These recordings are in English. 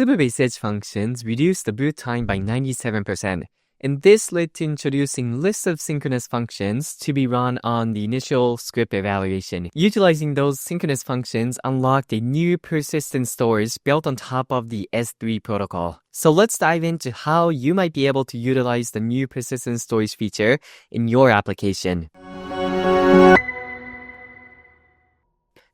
Supabase Edge Functions reduced the boot time by 97%, and this led to introducing lists of synchronous functions to be run on the initial script evaluation. Utilizing those synchronous functions unlocked a new persistent storage built on top of the S3 protocol. So let's dive into how you might be able to utilize the new persistent storage feature in your application.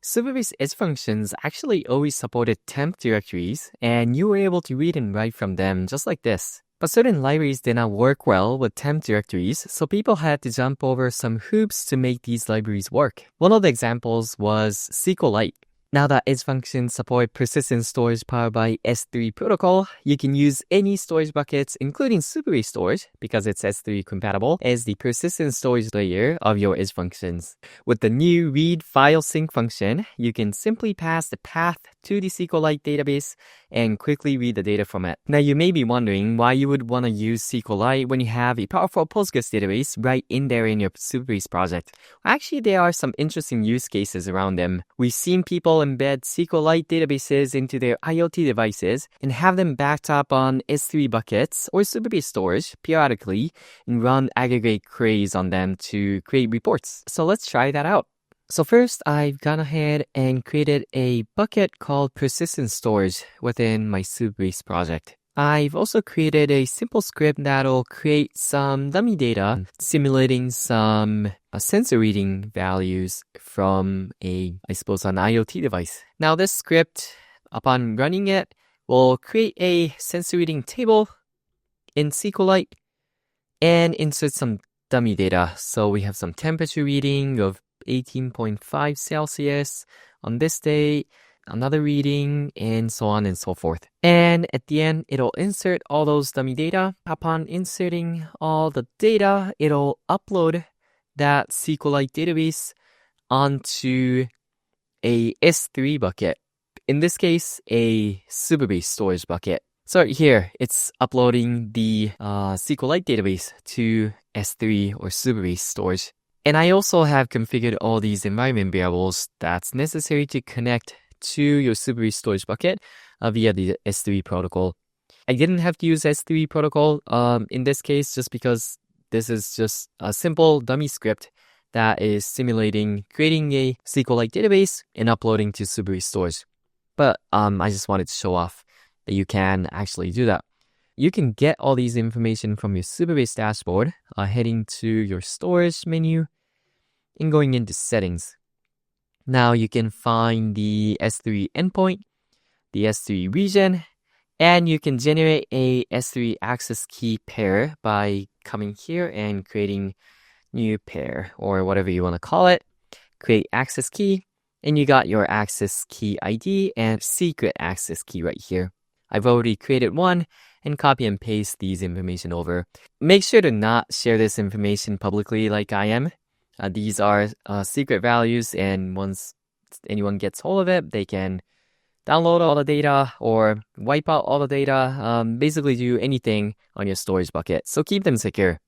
Supabase Edge Functions actually always supported temp directories, and you were able to read and write from them just like this. But certain libraries did not work well with temp directories, so people had to jump over some hoops to make these libraries work. One of the examples was SQLite. Now that Edge Functions support persistent storage powered by S3 protocol, you can use any storage buckets, including Supabase Storage, because it's S3 compatible, as the persistent storage layer of your Edge Functions. With the new read file sync function, you can simply pass the path to the SQLite database and quickly read the data from it. Now you may be wondering why you would want to use SQLite when you have a powerful Postgres database right in there in your Supabase project. Actually, there are some interesting use cases around them. We've seen people embed SQLite databases into their IoT devices and have them backed up on S3 buckets or Supabase Storage periodically and run aggregate queries on them to create reports. So let's try that out. So first, I've gone ahead and created a bucket called persistent storage within my Supabase project. I've also created a simple script that'll create some dummy data simulating some sensor reading values from an IoT device. Now this script, upon running it, will create a sensor reading table in SQLite and insert some dummy data. So we have some temperature reading of 18.5 Celsius on this day, another reading, and so on and so forth. And at the end, it'll insert all those dummy data. Upon inserting all the data, it'll upload that SQLite database onto a S3 bucket. In this case, a Supabase storage bucket. So here, it's uploading the SQLite database to S3 or Supabase storage. And I also have configured all these environment variables that's necessary to connect to your Supabase storage bucket via the S3 protocol. I didn't have to use S3 protocol in this case just because this is just a simple dummy script that is simulating creating a SQLite database and uploading to Supabase storage. But I just wanted to show off that you can actually do that. You can get all these information from your Supabase dashboard heading to your storage menu and going into settings. Now you can find the S3 endpoint, the S3 region, and you can generate a S3 access key pair by coming here and creating new pair or whatever you want to call it. Create access key, and you got your access key ID and secret access key right here. I've already created one and copy and paste these information over. Make sure to not share this information publicly like I am. These are secret values, and once anyone gets hold of it, they can download all the data or wipe out all the data, basically do anything on your storage bucket. So keep them secure.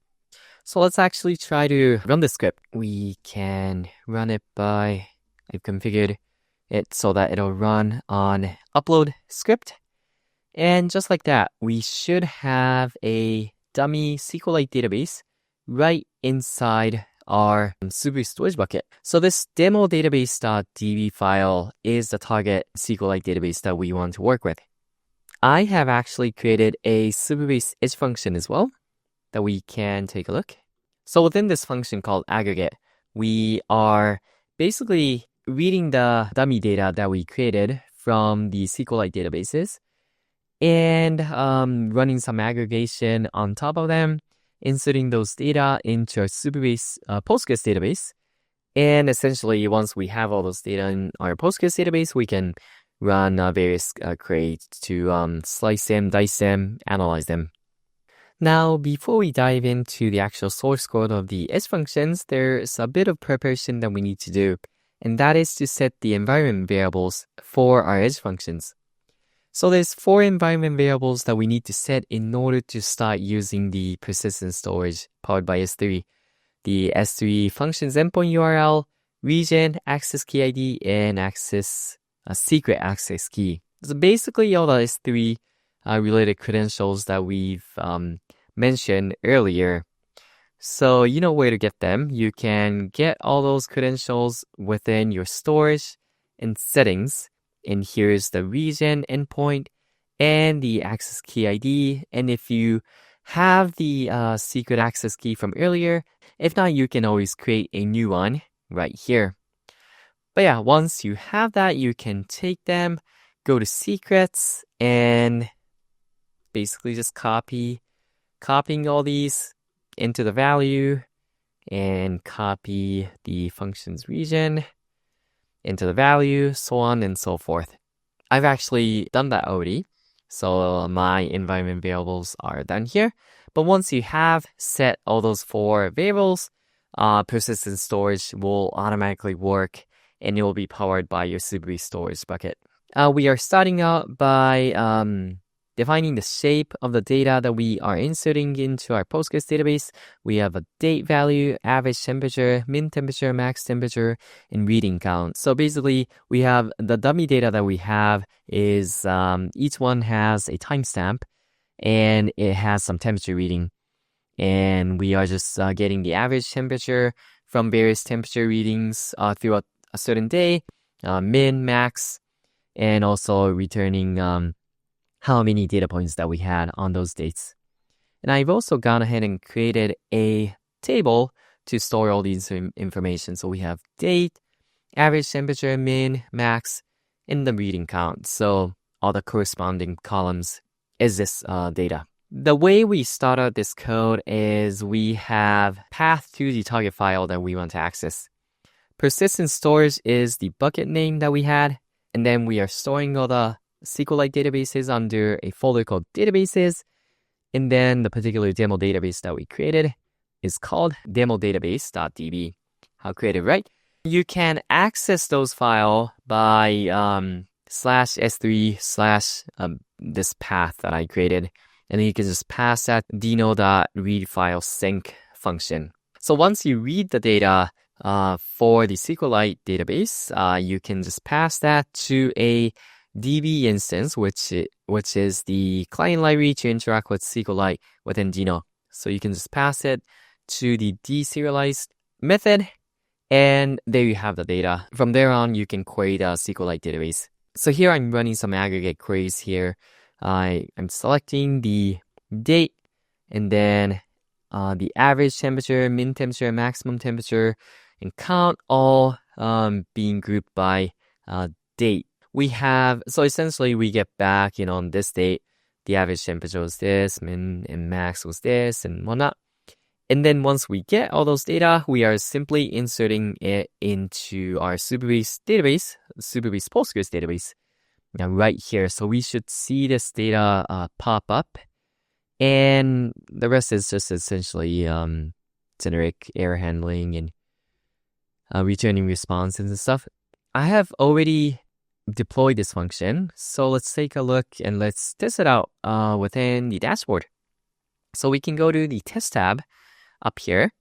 So let's actually try to run the script. We can run it by, I've configured it so that it'll run on upload script. And just like that, we should have a dummy SQLite database right inside our Supabase storage bucket. So this demo database.db file is the target SQLite database that we want to work with. I have actually created a Supabase Edge function as well that we can take a look. So within this function called aggregate, we are basically reading the dummy data that we created from the SQLite databases and running some aggregation on top of them, inserting those data into our Supabase Postgres database. And essentially, once we have all those data in our Postgres database, we can run various queries to slice them, dice them, analyze them. Now, before we dive into the actual source code of the Edge functions, there's a bit of preparation that we need to do, and that is to set the environment variables for our Edge functions. So there's 4 environment variables that we need to set in order to start using the persistent storage powered by S3. The S3 functions endpoint URL, region, access key ID, and secret access key. So basically all the S3 related credentials that we've mentioned earlier. So you know where to get them. You can get all those credentials within your storage and settings. And here's the region endpoint and the access key ID. And if you have the secret access key from earlier, if not, you can always create a new one right here. But yeah, once you have that, you can take them, go to secrets, and basically just copying all these into the value, and copy the functions region into the value, so on and so forth. I've actually done that already, so my environment variables are down here. But once you have set all those 4 variables, persistent storage will automatically work, and it will be powered by your Supabase storage bucket. We are starting out by defining the shape of the data that we are inserting into our Postgres database. We have a date value, average temperature, min temperature, max temperature, and reading count. So basically, we have the dummy data that we have is each one has a timestamp, and it has some temperature reading. And we are just getting the average temperature from various temperature readings throughout a certain day, min, max, and also returning how many data points that we had on those dates. And I've also gone ahead and created a table to store all these information. So we have date, average temperature, min, max, and the reading count. So all the corresponding columns is this data. The way we start out this code is we have path to the target file that we want to access. Persistent storage is the bucket name that we had, and then we are storing all the SQLite databases under a folder called databases, and then the particular demo database that we created is called demodatabase.db. How creative, right? You can access those files by /s3/ this path that I created, and then you can just pass that dino.readFileSync function. So once you read the data for the SQLite database, you can just pass that to a DB instance, which is the client library to interact with SQLite within Dino. So you can just pass it to the deserialized method, and there you have the data. From there on, you can query the SQLite database. So here I'm running some aggregate queries here. I'm selecting the date, and then the average temperature, min temperature, maximum temperature, and count all being grouped by date. So essentially we get back, on this date, the average temperature was this, min and max was this, and whatnot. And then once we get all those data, we are simply inserting it into our Supabase database, Supabase Postgres database, right here. So we should see this data pop up, and the rest is just essentially generic error handling and returning responses and stuff. I have already deploy this function. So let's take a look and let's test it out within the dashboard. So we can go to the test tab up here.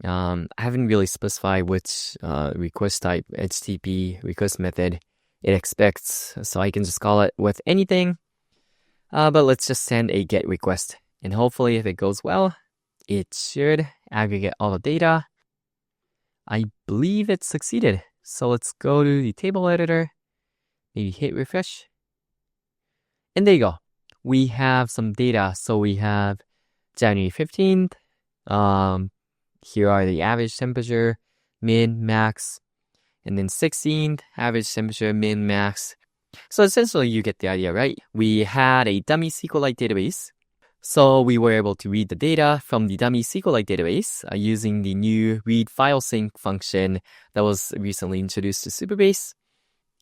I haven't really specified which request type, HTTP request method it expects. So I can just call it with anything. But let's just send a GET request. And hopefully if it goes well, it should aggregate all the data. I believe it succeeded. So let's go to the table editor. Maybe hit refresh. And there you go. We have some data. So we have January 15th. Here are the average temperature, min, max. And then 16th, average temperature, min, max. So essentially you get the idea, right? We had a dummy SQLite database. So we were able to read the data from the dummy SQLite database using the new readFileSync function that was recently introduced to Supabase.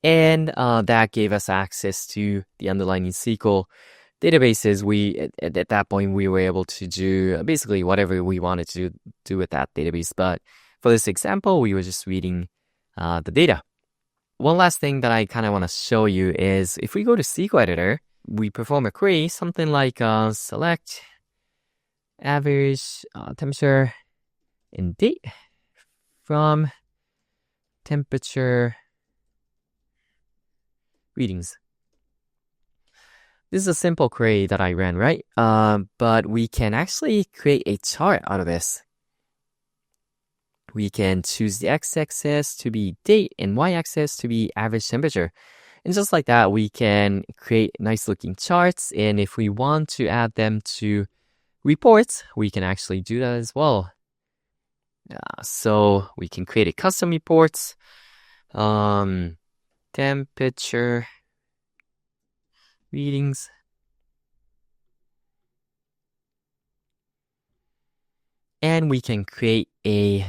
And that gave us access to the underlying SQL databases. At that point, we were able to do basically whatever we wanted to do with that database. But for this example, we were just reading the data. One last thing that I kind of want to show you is if we go to SQL editor, we perform a query, something like select average temperature and date from temperature readings. This is a simple query that I ran, right? But we can actually create a chart out of this. We can choose the x-axis to be date and y-axis to be average temperature. And just like that, we can create nice looking charts. And if we want to add them to reports, we can actually do that as well. So we can create a custom reports, temperature readings. And we can create a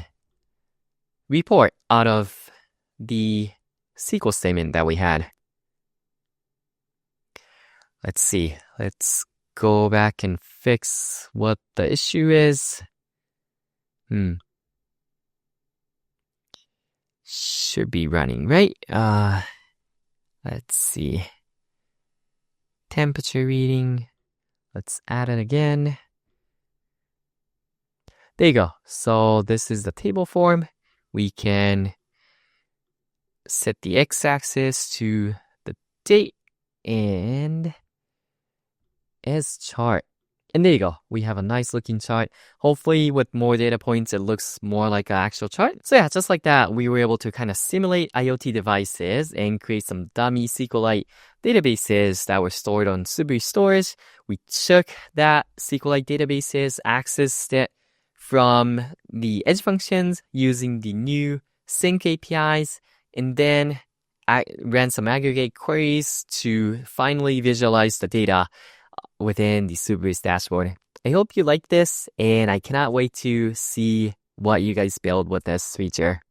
report out of the SQL statement that we had. Let's see. Let's go back and fix what the issue is. Should be running, right? Let's see. Temperature reading. Let's add it again. There you go. So this is the table form. We can set the x-axis to the date and as chart. And there you go. We have a nice looking chart. Hopefully with more data points, it looks more like an actual chart. So yeah, just like that, we were able to kind of simulate IoT devices and create some dummy SQLite databases that were stored on Supabase Storage. We took that SQLite databases, accessed it from the Edge Functions using the new sync APIs, and then I ran some aggregate queries to finally visualize the data within the Supabase dashboard. I hope you like this, and I cannot wait to see what you guys build with this feature.